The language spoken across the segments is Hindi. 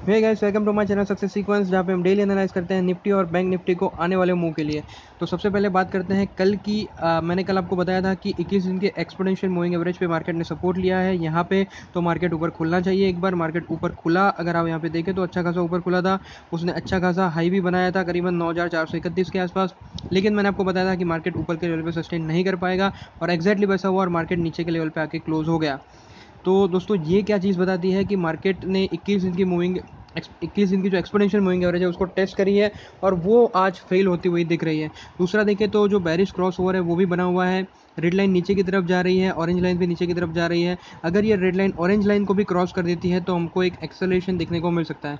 Hey guys, welcome to my channel success sequence, जहाँ पे हम डेली एनालाइज करते हैं निफ्टी और बैंक निफ्टी को आने वाले मूव के लिए। तो सबसे पहले बात करते हैं कल की। मैंने कल आपको बताया था कि 21 दिन के एक्सपोनेंशियल मूविंग एवरेज पे मार्केट ने सपोर्ट लिया है यहाँ पे। तो मार्केट ऊपर खुलना चाहिए। एक बार मार्केट ऊपर खुला, अगर आप यहाँ पे देखें तो अच्छा खासा ऊपर खुला था। उसने अच्छा खासा हाई भी बनाया था करीबन 9431 के आसपास। लेकिन मैंने आपको बताया था कि मार्केट ऊपर के लेवल पर सस्टेन नहीं कर पाएगा, और एक्जैक्टली वैसा हुआ और मार्केट नीचे के लेवल पर आके क्लोज हो गया। तो दोस्तों ये क्या चीज़ बताती है कि मार्केट ने 21 दिन की जो एक्सपोनेंशियल मूविंग एवरेज है उसको टेस्ट करी है, और वो आज फेल होती हुई दिख रही है। दूसरा देखें तो जो बैरिश क्रॉस ओवर है वो भी बना हुआ है। रेड लाइन नीचे की तरफ जा रही है, ऑरेंज लाइन भी नीचे की तरफ जा रही है। अगर ये रेड लाइन ऑरेंज लाइन को भी क्रॉस कर देती है तो हमको एक एक्सेलरेशन देखने को मिल सकता है।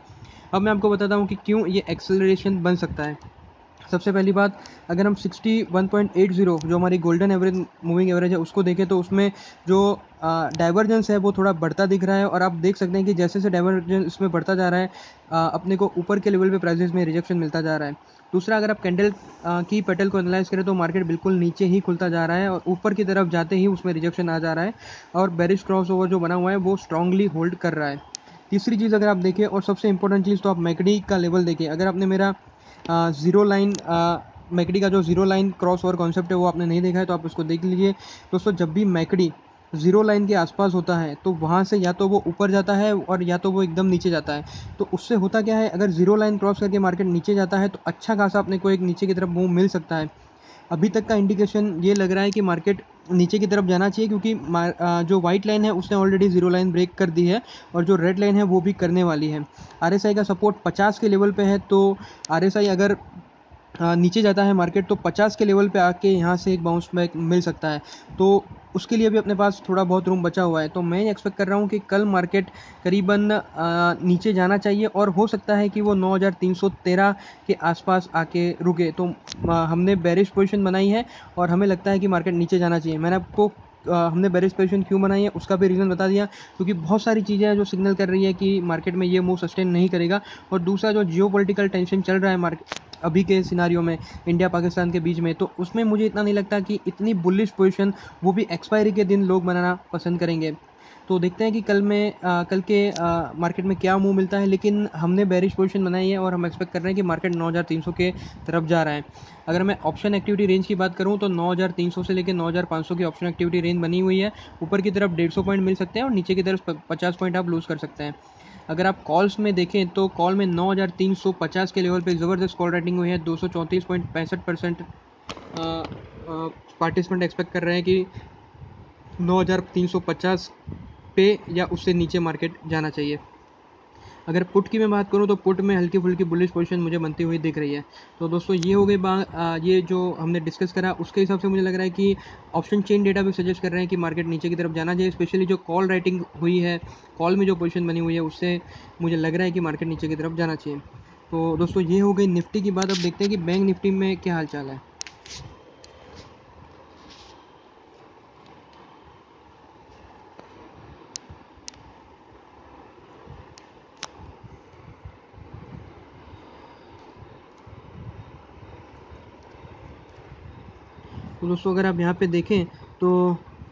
अब मैं आपको बताता हूँ कि क्यों ये एक्सेलरेशन बन सकता है। सबसे पहली बात, अगर हम 61.80 जो हमारी गोल्डन एवरेज मूविंग एवरेज है उसको देखें तो उसमें जो डाइवर्जेंस है वो थोड़ा बढ़ता दिख रहा है, और आप देख सकते हैं कि जैसे जैसे डाइवर्जेंस इसमें बढ़ता जा रहा है अपने को ऊपर के लेवल पे प्राइसेस में रिजेक्शन मिलता जा रहा है। दूसरा, अगर आप कैंडल की पेटल को एनालाइज करें तो मार्केट बिल्कुल नीचे ही खुलता जा रहा है, और ऊपर की तरफ जाते ही उसमें रिजेक्शन आ जा रहा है, और बेरिश क्रॉस ओवर जो बना हुआ है वो स्ट्रांगली होल्ड कर रहा है। तीसरी चीज़ अगर आप देखें, और सबसे इंपॉर्टेंट चीज़, तो आप मैकडी का लेवल देखें। अगर आपने मेरा ज़ीरो लाइन मैकडी का जो zero line cross over concept है वो आपने नहीं देखा है तो आप उसको देख लीजिए। दोस्तों, जब भी मैकडी ज़ीरो लाइन के आसपास होता है तो वहाँ से या तो वो ऊपर जाता है और या तो वो एकदम नीचे जाता है। तो उससे होता क्या है, अगर ज़ीरो लाइन क्रॉस करके मार्केट नीचे जाता है तो अच्छा खासा अपने को एक नीचे की तरफ मूव मिल सकता है। अभी तक का इंडिकेशन ये लग रहा है कि मार्केट नीचे की तरफ जाना चाहिए, क्योंकि जो वाइट लाइन है उसने ऑलरेडी ज़ीरो लाइन ब्रेक कर दी है, और जो रेड लाइन है वो भी करने वाली है। आरएसआई का सपोर्ट 50 के लेवल पे है, तो आरएसआई अगर नीचे जाता है मार्केट तो 50 के लेवल पे आके यहाँ से एक बाउंस बैक मिल सकता है। तो उसके लिए भी अपने पास थोड़ा बहुत रूम बचा हुआ है। तो मैं एक्सपेक्ट कर रहा हूँ कि कल मार्केट करीबन नीचे जाना चाहिए, और हो सकता है कि वो 9313 के आसपास आके रुके। तो हमने बेरिश पोजीशन बनाई है, और हमें लगता है कि मार्केट नीचे जाना चाहिए। मैंने आपको हमने बेरिश पोजीशन क्यों बनाई है उसका भी रीज़न बता दिया, क्योंकि बहुत सारी चीज़ें हैं जो सिग्नल कर रही है कि मार्केट में ये मूव सस्टेन नहीं करेगा। और दूसरा, जो जियोपॉलिटिकल टेंशन चल रहा है मार्केट अभी के सिनारियो में इंडिया पाकिस्तान के बीच में, तो उसमें मुझे इतना नहीं लगता कि इतनी बुलिश पोजीशन वो भी एक्सपायरी के दिन लोग बनाना पसंद करेंगे। तो देखते हैं कि कल के मार्केट में क्या मूव मिलता है। लेकिन हमने बेरिश पोजीशन बनाई है, और हम एक्सपेक्ट कर रहे हैं कि मार्केट 9300 के तरफ जा रहा है। अगर मैं ऑप्शन एक्टिविटी रेंज की बात करूं तो 9300 से लेकर 9500 की ऑप्शन एक्टिविटी रेंज बनी हुई है। ऊपर की तरफ 150 पॉइंट मिल सकते हैं, और नीचे की तरफ 50 पॉइंट आप लूज़ कर सकते हैं। अगर आप कॉल्स में देखें तो कॉल में 9350 के लेवल पे ज़बरदस्त कॉल रेटिंग हुई है। 234.65% पार्टिसिपेंट एक्सपेक्ट कर रहे हैं कि 9350 पे या उससे नीचे मार्केट जाना चाहिए। अगर पुट की मैं बात करूं तो पुट में हल्की फुल्की बुलिश पोजीशन मुझे बनती हुई दिख रही है। तो दोस्तों, ये हो गई ये जो हमने डिस्कस करा उसके हिसाब से मुझे लग रहा है कि ऑप्शन चेन डेटा भी सजेस्ट कर रहे हैं कि मार्केट नीचे की तरफ जाना चाहिए। स्पेशली जो कॉल राइटिंग हुई है, कॉल में जो पोजीशन बनी हुई है, उससे मुझे लग रहा है कि मार्केट नीचे की तरफ जाना चाहिए। तो दोस्तों, ये हो गई निफ्टी की बात। अब देखते हैं कि बैंक निफ्टी में क्या हाल चाल है। तो दोस्तों, अगर आप यहाँ पे देखें तो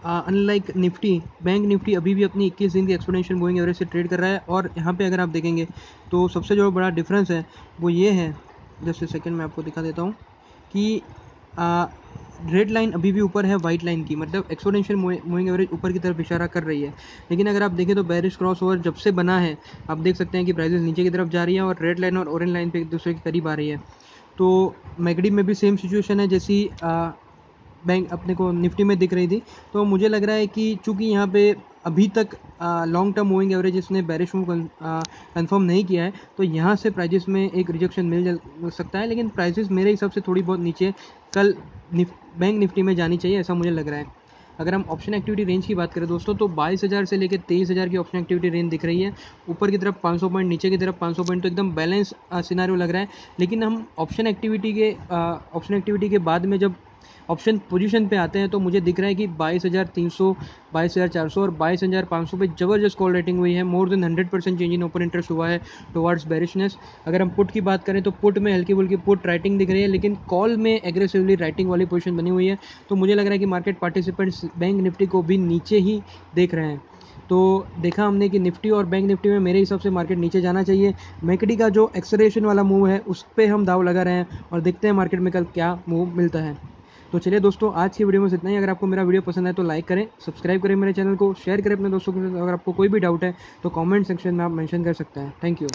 अनलाइक निफ्टी, बैंक निफ्टी अभी भी अपनी 21 दिन की एक्सपोनेंशियल मूविंग एवरेज से ट्रेड कर रहा है। और यहाँ पे अगर आप देखेंगे तो सबसे जो बड़ा डिफरेंस है वो ये है, जस्ट सेकंड में आपको दिखा देता हूँ कि रेड लाइन अभी भी ऊपर है वाइट लाइन की, मतलब एक्सपोनेंशियल मूविंग एवरेज ऊपर की तरफ इशारा कर रही है। लेकिन अगर आप देखें तो बेरिश क्रॉस ओवर जब से बना है, आप देख सकते हैं कि प्राइसेस नीचे की तरफ जा रही है, और रेड लाइन और ऑरेंज लाइन पे एक दूसरे के करीब आ रही है। तो मैगडी में भी सेम सिचुएशन है जैसी बैंक अपने को निफ्टी में दिख रही थी। तो मुझे लग रहा है कि चूंकि यहाँ पे अभी तक लॉन्ग टर्म मूविंग एवरेज इसने बेरिश मूव कंफर्म नहीं किया है, तो यहाँ से प्राइजेस में एक रिजेक्शन मिल सकता है। लेकिन प्राइजेस मेरे हिसाब से थोड़ी बहुत नीचे कल बैंक निफ्टी में जानी चाहिए, ऐसा मुझे लग रहा है। अगर हम ऑप्शन एक्टिविटी रेंज की बात करें दोस्तों, तो 22,000 से लेकर 23,000 की ऑप्शन एक्टिविटी रेंज दिख रही है। ऊपर की तरफ 500 पॉइंट, नीचे की तरफ 500 पॉइंट, तो एकदम बैलेंस सिनारियो लग रहा है। लेकिन हम ऑप्शन एक्टिविटी के बाद में जब ऑप्शन पोजीशन पे आते हैं तो मुझे दिख रहा है कि 22,300, 22,400 और 22,500 पे ज़बरदस्त कॉल रेटिंग हुई है। More than 100% change in open interest हुआ है टुवर्ड्स बेरिशनेस। अगर हम पुट की बात करें तो पुट में हल्की फुल्की पुट राइटिंग दिख रही है, लेकिन कॉल में एग्रेसिवली राइटिंग वाली पोजीशन बनी हुई है। तो मुझे लग रहा है कि मार्केट पार्टिसिपेंट्स बैंक निफ्टी को भी नीचे ही देख रहे हैं। तो देखा हमने कि निफ्टी और बैंक निफ्टी में मेरे हिसाब से मार्केट नीचे जाना चाहिए। मैकडी का जो एक्सेलरेशन वाला मूव है उस पर हम दाव लगा रहे हैं और देखते हैं मार्केट में कल क्या मूव मिलता है। तो चलिए दोस्तों, आज की वीडियो में इतना ही। अगर आपको मेरा वीडियो पसंद है तो लाइक करें, सब्सक्राइब करें मेरे चैनल को, शेयर करें अपने दोस्तों के साथ। अगर आपको कोई भी डाउट है तो कमेंट सेक्शन में आप मेंशन कर सकते हैं। Thank you.